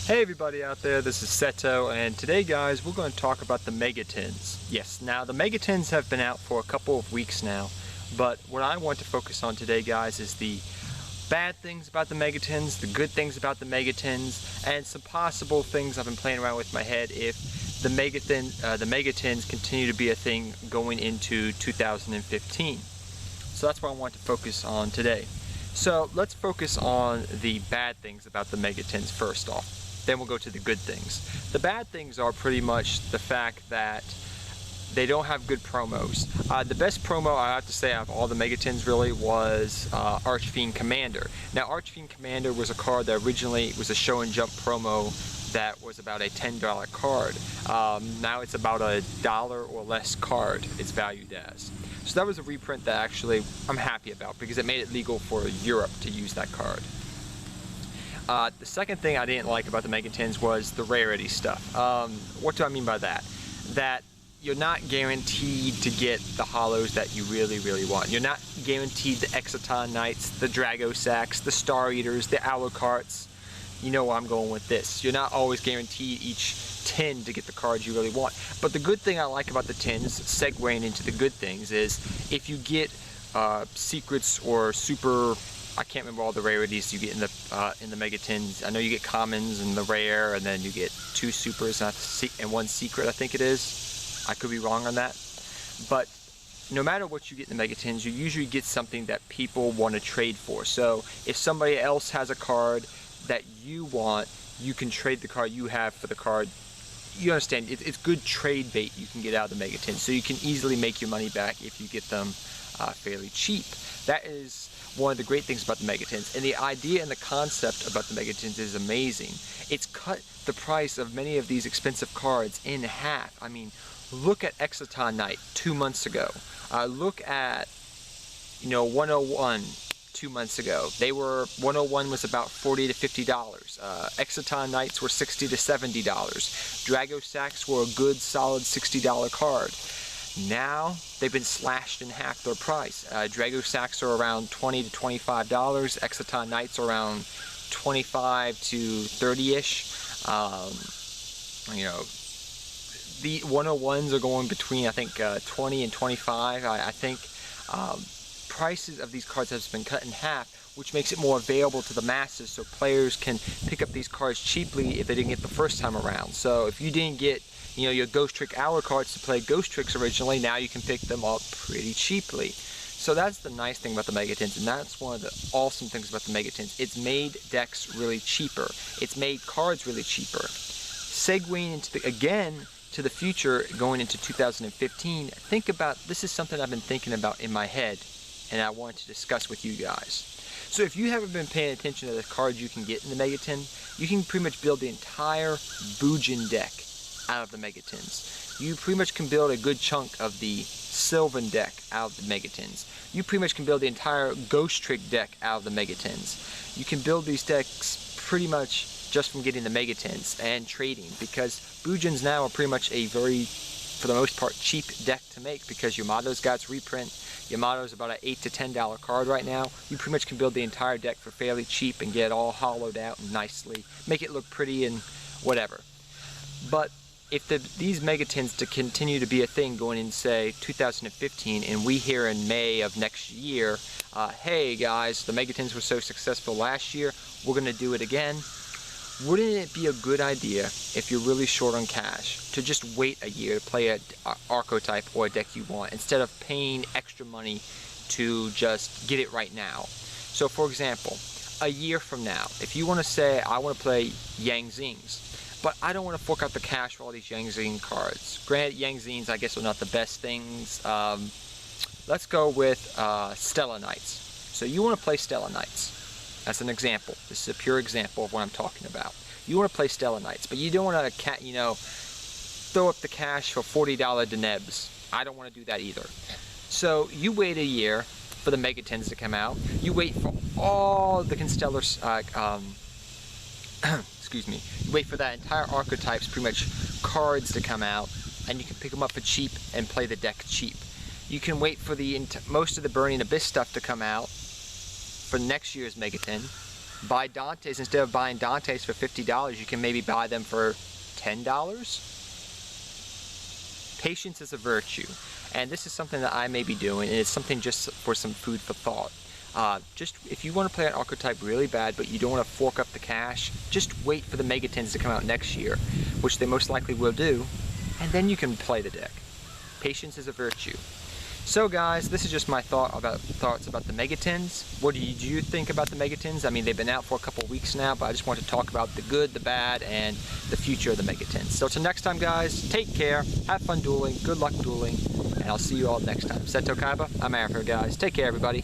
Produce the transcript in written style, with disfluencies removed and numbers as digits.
Hey everybody out there, this is Seto, and today guys we're going to talk about the Megatins. Yes, now the Megatins have been out for a couple of weeks now, but what I want to focus on today guys is the bad things about the Megatins, the good things about the Megatins, and some possible things I've been playing around with my head if the Megatins continue to be a thing going into 2015. So that's what I want to focus on today. So let's focus on the bad things about the Megatins first off. Then we'll go to the good things. The bad things are pretty much the fact that they don't have good promos. The best promo I have to say out of all the Megatins really was Archfiend Commander. Now Archfiend Commander was a card that originally was a show and jump promo that was about a $10 card. Now it's about $1 or less card it's valued as. So that was a reprint that actually I'm happy about because it made it legal for Europe to use that card. The second thing I didn't like about the Megatins was the rarity stuff. What do I mean by that? That you're not guaranteed to get the holos that you really want. You're not guaranteed the Exciton Knights, the Dragosacks, the Star Eaters, the Alucards. You know where I'm going with this. You're not always guaranteed each tin to get the cards you really want. But the good thing I like about the tins, segueing into the good things, is if you get secrets or super, I can't remember all the rarities you get in the Megatins. I know you get commons and the rare, and then you get 2 supers and 1 secret, I think it is. I could be wrong on that. But no matter what you get in the Megatins, you usually get something that people want to trade for. So if somebody else has a card that you want, you can trade the card you have for the card. You understand, it's good trade bait you can get out of the Megatins, so you can easily make your money back if you get them fairly cheap. That is one of the great things about the Megatins, and the idea and the concept about the Megatins is amazing. It's cut the price of many of these expensive cards in half. I mean, look at Exciton Knight 2 months ago. Look at, 101 2 months ago. 101 was about $40 to $50. Exciton Knights were $60 to $70. Dragosacks were a good solid $60 card. Now they've been slashed in half their price. Dragosacks are around $20 to $25. Exciton Knights are around 25 to 30-ish. The 101s are going between I think 20 and 25. I think prices of these cards have been cut in half, which makes it more available to the masses, so players can pick up these cards cheaply if they didn't get the first time around. So if you didn't get your Ghost Trick Alucards to play Ghost Tricks originally, now you can pick them up pretty cheaply. So that's the nice thing about the Megatins, and that's one of the awesome things about the Megatins. It's made decks really cheaper. It's made cards really cheaper. Segueing into to the future, going into 2015, think about, this is something I've been thinking about in my head, and I wanted to discuss with you guys. So if you haven't been paying attention to the cards you can get in the Megatin, you can pretty much build the entire Bujin deck out of the Megatins. You pretty much can build a good chunk of the Sylvan deck out of the Megatins. You pretty much can build the entire Ghost Trick deck out of the Megatins. You can build these decks pretty much just from getting the Megatins and trading, because Bujins now are pretty much a very, for the most part, cheap deck to make, because Yamato's got its reprint. Yamato's about an $8 to $10 card right now. You pretty much can build the entire deck for fairly cheap and get it all hollowed out and nicely, make it look pretty and whatever. But if these Megatins to continue to be a thing going in, say, 2015, and we hear in May of next year, hey guys, the Megatins were so successful last year, we're going to do it again. Wouldn't it be a good idea, if you're really short on cash, to just wait a year to play an archetype or a deck you want, instead of paying extra money to just get it right now? So for example, a year from now, if you want to say, I want to play Yang Zings, but I don't want to fork out the cash for all these Yang Zing cards. Granted, Yang Zings I guess are not the best things. Let's go with Stella Knights. So you want to play Stella Knights. That's an example. This is a pure example of what I'm talking about. You want to play Stella Knights, but you don't want to, throw up the cash for $40 Denebs. I don't want to do that either. So you wait a year for the Megatins to come out. You wait for all the Constellar, excuse me. You wait for that entire archetypes, pretty much cards to come out, and you can pick them up for cheap and play the deck cheap. You can wait for most of the Burning Abyss stuff to come out for next year's Megatin, Buy Dante's. Instead of buying Dante's for $50, you can maybe buy them for $10. Patience is a virtue, and this is something that I may be doing, and it's something just for some food for thought. Just if you want to play an archetype really bad, but you don't want to fork up the cash, just wait for the Megatins to come out next year, which they most likely will do, and then you can play the deck. Patience is a virtue. So guys, this is just my thoughts about the Megatins. What do you think about the Megatins? I mean, they've been out for a couple of weeks now, but I just want to talk about the good, the bad, and the future of the Megatins. So till next time guys, take care, have fun dueling, good luck dueling, and I'll see you all next time. Seto Kaiba, I'm out here guys. Take care everybody.